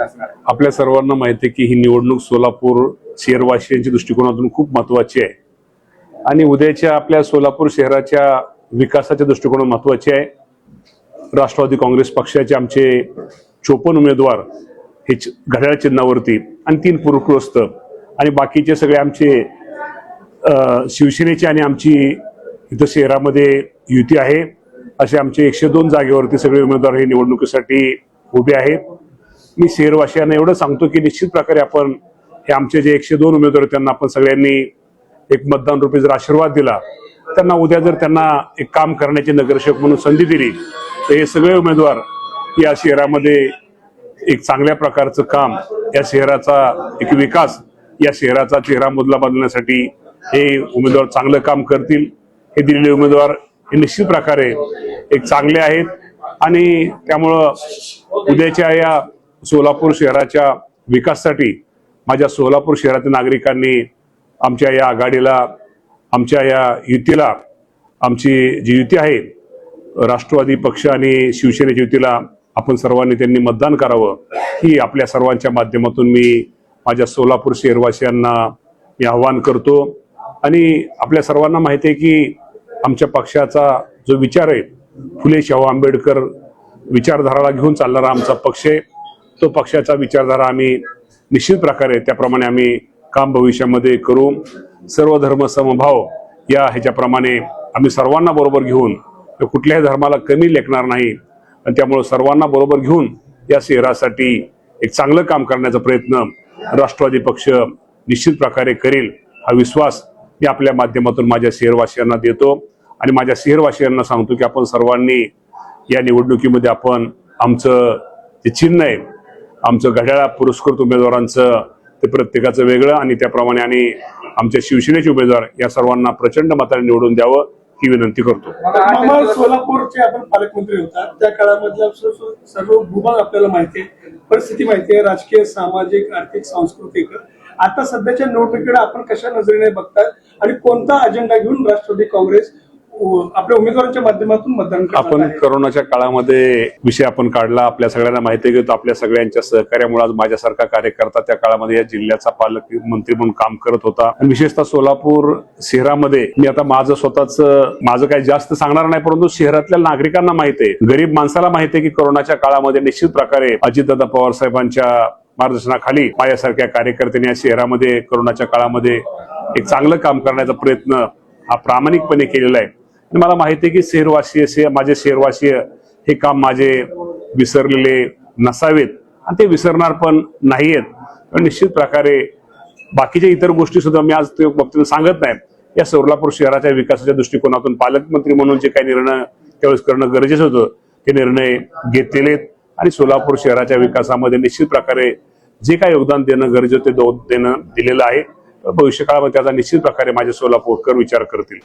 आपल्या सर्वांना माहिती आहे की ही निवडणूक सोलापूर शहरवासियांच्या दृष्टिकोनातून खूप महत्वाची आहे आणि उद्याच्या आपल्या सोलापूर शहराच्या विकासाच्या दृष्टिकोनातून महत्वाची आहे। राष्ट्रवादी काँग्रेस पक्षाचे आमचे 54 उमेदवार हे घड्याळ चिन्हावरती आणि 3 पूरग्रस्त आणि बाकीचे सगळे आमचे शिवसेनेचे आणि आमची इथं शहरामध्ये युती आहे असे आमचे 102 जागेवरती सगळे उमेदवार हे निवडणुकीसाठी उभे आहेत। मी शहरवासियांना एवढं सांगतो की निश्चित प्रकारे आपण हे आमचे जे 102 उमेदवार त्यांना आपण सगळ्यांनी एक मतदान रूपी जर आशीर्वाद दिला, त्यांना उद्या जर त्यांना एक काम करण्याची नगरसेवक म्हणून संधी दिली तर हे सगळे उमेदवार या शहरामध्ये एक चांगल्या प्रकारचं काम, या शहराचा एक विकास, या शहराचा चेहरा मुदला बदलण्यासाठी हे उमेदवार चांगलं काम करतील। हे दिलेले उमेदवार हे निश्चित प्रकारे एक चांगले आहेत आणि त्यामुळं उद्याच्या या सोलापूर शहराच्या विकासासाठी माझ्या सोलापूर शहरातील नागरिकांनी आमच्या या आघाडीला, आमच्या या युतीला, आमची जी युती आहे राष्ट्रवादी पक्ष आणि शिवसेनेच्या युतीला आपण सर्वांनी त्यांनी मतदान करावं ही आपल्या सर्वांच्या माध्यमातून मी माझ्या सोलापूर शहरवासियांना मी आवाहन करतो। आणि आपल्या सर्वांना माहिती आहे की आमच्या पक्षाचा जो विचार आहे फुले शाहू आंबेडकर विचारधाराला घेऊन चालणारा आमचा पक्ष आहे। तो पक्षाचा विचारधारा आम्ही निश्चित प्रकारे त्याप्रमाणे आम्ही काम भविष्यामध्ये करू। सर्व धर्म समभाव या ह्याच्याप्रमाणे आम्ही सर्वांना बरोबर घेऊन कुठल्याही धर्माला कमी लेखणार नाही आणि त्यामुळे सर्वांना बरोबर घेऊन या शहरासाठी एक चांगलं काम करण्याचा प्रयत्न राष्ट्रवादी पक्ष निश्चित प्रकारे करेल हा विश्वास मी आपल्या माध्यमातून माझ्या शहरवासियांना देतो आणि माझ्या शहरवासियांना सांगतो की आपण सर्वांनी या निवडणुकीमध्ये आपण आमचं जे चिन्ह आहे, आमचं घड्याळ पुरस्कृत उमेदवारांचं ते प्रत्येकाचं वेगळं आणि त्याप्रमाणे आणि आमच्या शिवसेनेचे उमेदवार या सर्वांना प्रचंड मताने निवडून द्यावं ही विनंती करतो। सोलापूरचे आपण पालकमंत्री होता त्या काळामधला सर्व भूभाग आपल्याला माहिती आहे, परिस्थिती माहिती आहे, राजकीय, सामाजिक, आर्थिक, सांस्कृतिक। आता सध्याच्या निवडणुकीकडे आपण कशा नजरेने बघतात आणि कोणता अजेंडा घेऊन राष्ट्रवादी काँग्रेस आपल्या उमेदवारांच्या माध्यमातून मतदान करणार आहे? आपण कोरोनाच्या काळामध्ये विषय आपण काढला, आपल्या सगळ्यांना माहिती आहे की आपल्या सगळ्यांच्या सहकार्यामुळे आज माझ्यासारखा कार्यकर्ता त्या काळामध्ये या जिल्ह्याचा पालकमंत्री म्हणून काम करत होता आणि विशेषतः सोलापूर शहरामध्ये मी आता माझं काही जास्त सांगणार नाही, परंतु शहरातल्या नागरिकांना माहिती आहे, गरीब माणसाला माहिती आहे की कोरोनाच्या काळामध्ये निश्चित प्रकारे अजितदादा पवार साहेबांच्या मार्गदर्शनाखाली माझ्यासारख्या कार्यकर्त्यांनी या शहरामध्ये कोरोनाच्या काळामध्ये एक चांगलं काम करण्याचा प्रयत्न हा प्रामाणिकपणे केलेला आहे। मला माहिती आहे की माझे शहरवासी हे काम माझे विसरलेले नसावेत आणि ते विसरणार पण नाहीयेत। निश्चित प्रकारे बाकीच्या इतर गोष्टी सुद्धा मी आज ते बाबतीत सांगत नाही। या सोलापूर शहराच्या विकासाच्या दृष्टिकोनातून पालकमंत्री म्हणून जे काही निर्णय त्यावेळेस करणं गरजेचं होतं ते निर्णय घेतलेले आणि सोलापूर शहराच्या विकासामध्ये निश्चित प्रकारे जे काही योगदान देणं गरजेचं ते दिलेलं आहे। भविष्यकाळामध्ये त्याचा निश्चित प्रकारे माझे सोलापूरकर विचार करतील।